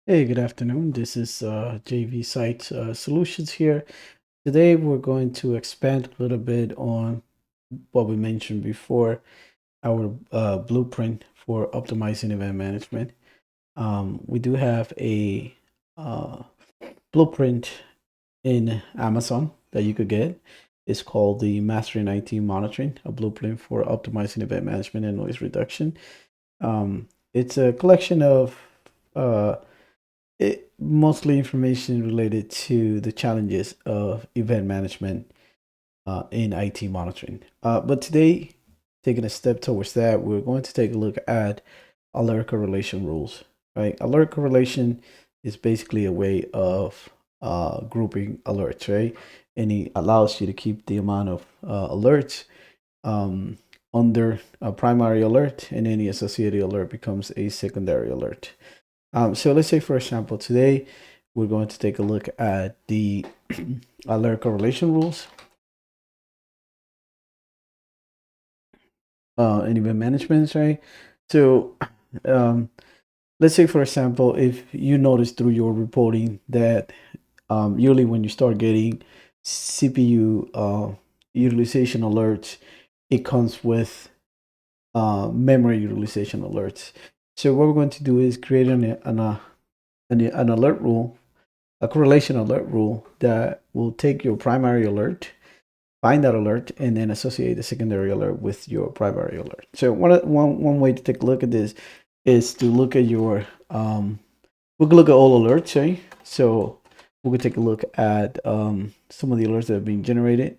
Hey, good afternoon. This is JVSingt Solutions here. Today, we're going to expand a little bit on what we mentioned before, our blueprint for optimizing event management. We do have a uh, blueprint in Amazon that you could get. It's called the Mastering IT Monitoring, a blueprint for optimizing event management and noise reduction. It's a collection of mostly information related to the challenges of event management in IT monitoring. But today, taking a step towards that, we're going to take a look at alert correlation rules. Right, alert correlation is basically a way of grouping alerts, right? And it allows you to keep the amount of alerts um, under a primary alert, and any associated alert becomes a secondary alert. So let's say, for example, today we're going to take a look at the alert correlation rules in event management, right? So um, let's say, for example, if you notice through your reporting that usually when you start getting CPU utilization alerts, it comes with memory utilization alerts. So what we're going to do is create an alert rule, a correlation alert rule that will take your primary alert, find that alert, and then associate the secondary alert with your primary alert. So one way to take a look at this is to look at your we can look at all alerts, right? So we could take a look at some of the alerts that have been generated.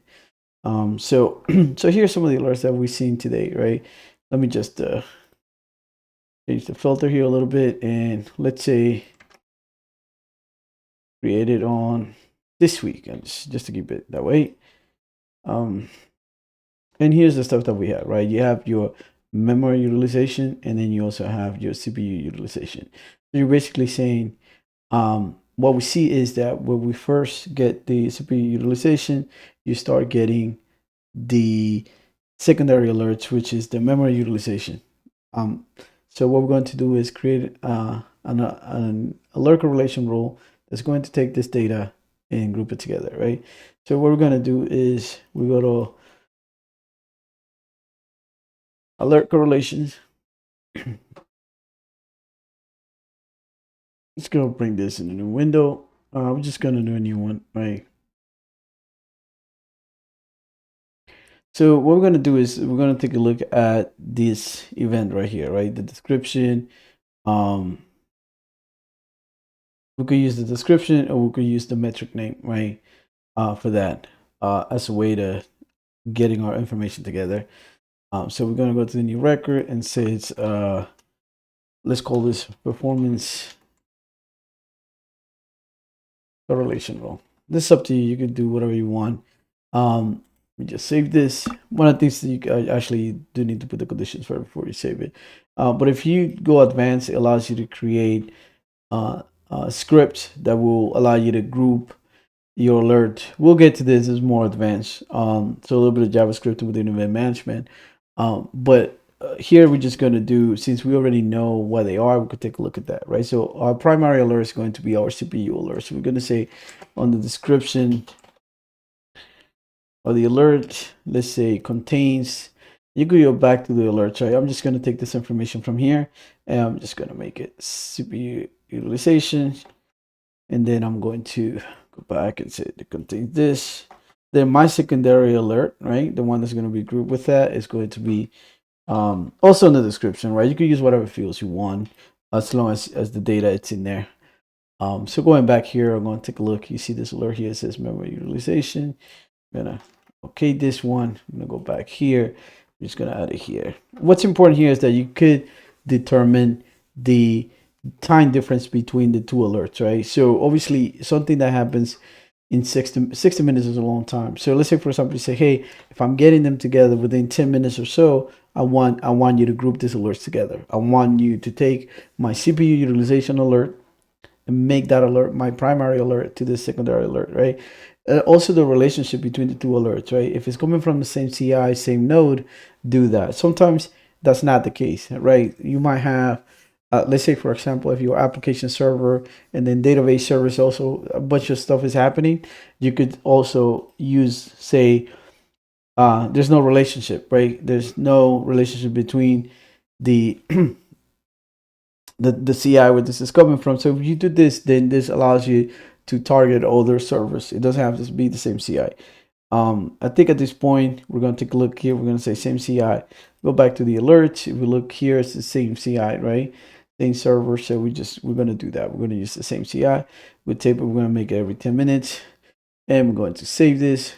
So so here's some of the alerts that we've seen today, right? Let me just change the filter here a little bit, and let's say created on this week, and just to keep it that way. Um, and here's the stuff that we have, right? You have your memory utilization, and then you also have your CPU utilization. So you're basically saying, what we see is that when we first get the CPU utilization, you start getting the secondary alerts, which is the memory utilization. Um, so what we're going to do is create an alert correlation rule that's going to take this data and group it together, right? So what we're going to do is we go to alert correlations. Just going to bring this in a new window. We're just going to do a new one, right? So what we're going to do is we're going to take a look at this event right here, right? The description. Um, we could use the description, or we could use the metric name, right? For that, as a way to getting our information together. So we're going to go to the new record and say it's let's call this performance correlation rule. This is up to you. You can do whatever you want. We just save this. One of the things that you actually do need to put the conditions for before you save it. But if you go advanced, it allows you to create scripts that will allow you to group your alert. We'll get to this as more advanced. So a little bit of JavaScript within event management. But here we're just going to do, since we already know what they are, we could take a look at that, right? So our primary alert is going to be our CPU alert. So we're going to say on the description of the alert, let's say contains, you could go back to the alerts, right? I'm just going to take this information from here, and I'm just going to make it CPU utilization. And then I'm going to go back and say it contains this. Then my secondary alert, right? The one that's going to be grouped with that is going to be also in the description, right? You can use whatever fields you want as long as the data it's in there. So going back here, I'm going to take a look. You see this alert here, it says memory utilization. I'm going to okay this one. I'm going to go back here. I'm just going to add it here. What's important here is that you could determine the time difference between the two alerts, right? So obviously something that happens in 60 minutes is a long time. So let's say, for example, you say, hey, if I'm getting them together within 10 minutes or so, I want you to group these alerts together. I want you to take my CPU utilization alert and make that alert my primary alert to the secondary alert, right? Also the relationship between the two alerts, right? If it's coming from the same CI, same node, do that. Sometimes that's not the case, right? You might have let's say for example, if your application server and then database service also a bunch of stuff is happening, you could also use, say, there's no relationship, right? There's no relationship between the the CI where this is coming from. So if you do this, then this allows you to target other servers. It doesn't have to be the same CI. I think at this point, we're going to take a look here. We're going to say same CI. Go back to the alerts. If we look here, it's the same CI, right? Same server. So we're going to do that. We're going to use the same CI. With tape, we're going to make it every 10 minutes. And we're going to save this.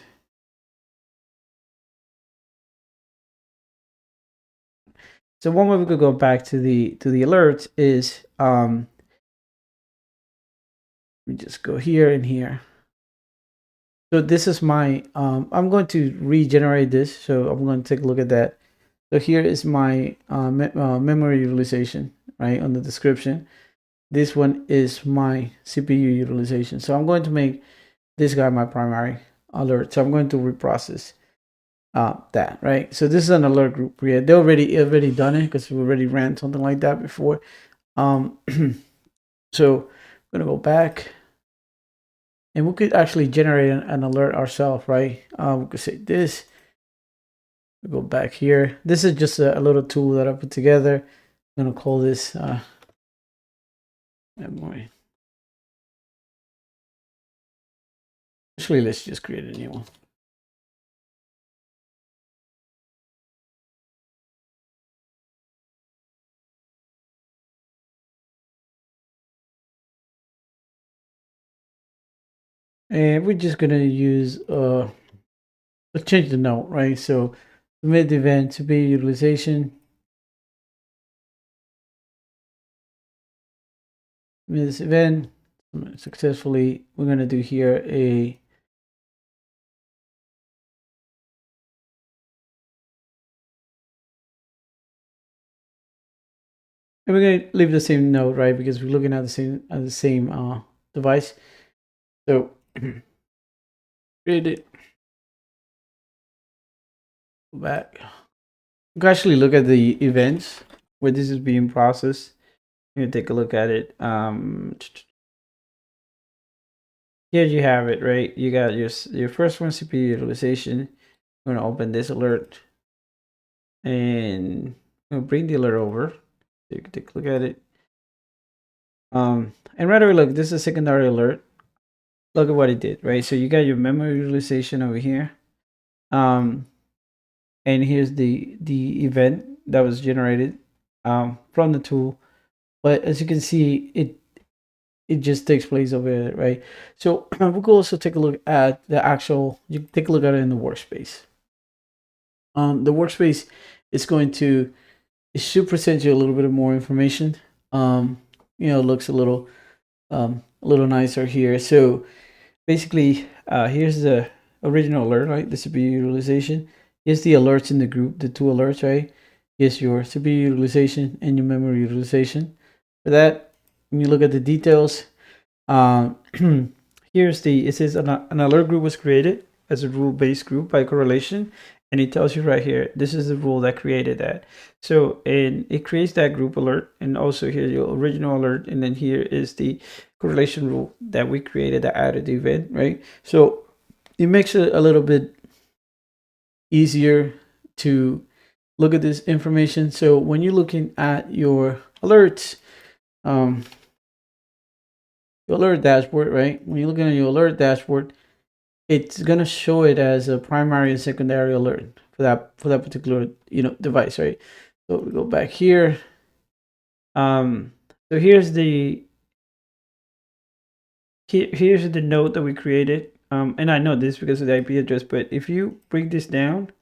So one way we could go back to the alerts is we just go here and here. So this is my I'm going to regenerate this. So I'm going to take a look at that. So here is my memory utilization, right, on the description. This one is my CPU utilization. So I'm going to make this guy my primary alert. So I'm going to reprocess that, right? So this is an alert group created. They already done it because we already ran something like that before. So I'm gonna go back, and we could actually generate an alert ourselves, right? We could say this. We go back here. This is just a little tool that I put together. I'm gonna call this memory. Actually, let's just create a new one. And we're just gonna use let's change the note, right? So mid event to be utilization. This event successfully. We're gonna do here a and we're gonna leave the same node, right? Because we're looking at the same device. So create it. Go back. You can actually look at the events where this is being processed. You can take a look at it. Here you have it, right? You got your first one, CPU utilization. I'm gonna open this alert, and I'm gonna bring the alert over. So you can take a look at it. And right away, look, this is a secondary alert. Look at what it did, right? So you got your memory utilization over here. And here's the event that was generated from the tool. But as you can see, it just takes place over there, right? So we could also take a look at the actual. You can take a look at it in the workspace. The workspace is going to, it should present you a little bit of more information. You know, it looks a little nicer here. So basically, here's the original alert, right? The CPU utilization. Here's the alerts in the group, the two alerts, right? Here's your CPU utilization and your memory utilization. For that, when you look at the details, here's it says an alert group was created as a rule-based group by correlation, and it tells you right here, this is the rule that created that. So, and it creates that group alert, and also here's your original alert, and then here is the correlation rule that we created that added the event, right? So it makes it a little bit easier to look at this information. So when you're looking at your alerts, your alert dashboard, right? When you're looking at your alert dashboard, it's gonna show it as a primary and secondary alert for that particular device, right? So we go back here. So here's the node that we created. And I know this because of the IP address, but if you break this down,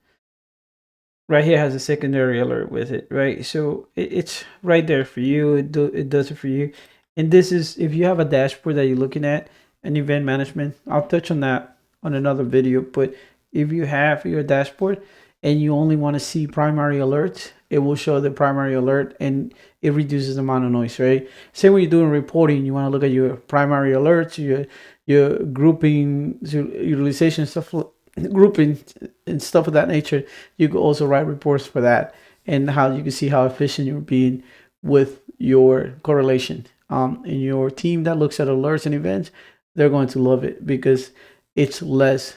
right here has a secondary alert with it, right? So it's right there for you. It does it for you. And this is, if you have a dashboard that you're looking at, an event management, I'll touch on that on another video. But if you have your dashboard and you only want to see primary alerts, it will show the primary alert and it reduces the amount of noise, right? Same when you're doing reporting, you want to look at your primary alerts, your grouping, utilization stuff, grouping and stuff of that nature. You can also write reports for that and how you can see how efficient you're being with your correlation. In your team that looks at alerts and events, they're going to love it because it's less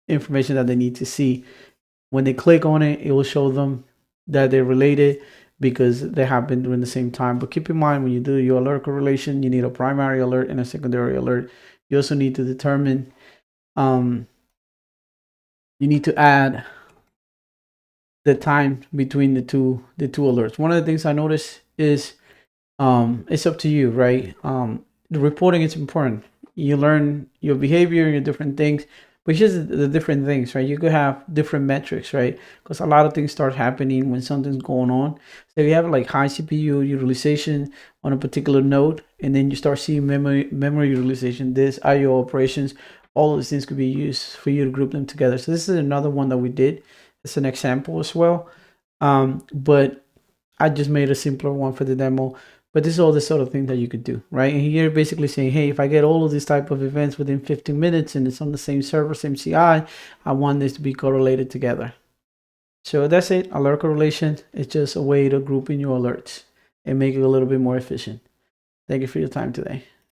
information that they need to see. When they click on it, it will show them that they're related because they happen during the same time. But keep in mind, when you do your alert correlation, you need a primary alert and a secondary alert. You also need to determine, you need to add the time between the two alerts. One of the things I noticed is, it's up to you, right? The reporting is important. You learn your behavior, your different things, which is the different things, right? You could have different metrics, right? Because a lot of things start happening when something's going on. So if you have like high CPU utilization on a particular node, and then you start seeing memory utilization, this IO operations, all of these things could be used for you to group them together. So this is another one that we did. It's an example as well. But I just made a simpler one for the demo. But this is all the sort of thing that you could do, right? And here basically saying, hey, if I get all of these type of events within 15 minutes and it's on the same server, same CI, I want this to be correlated together. So that's it. Alert correlation is just a way to group in your alerts and make it a little bit more efficient. Thank you for your time today.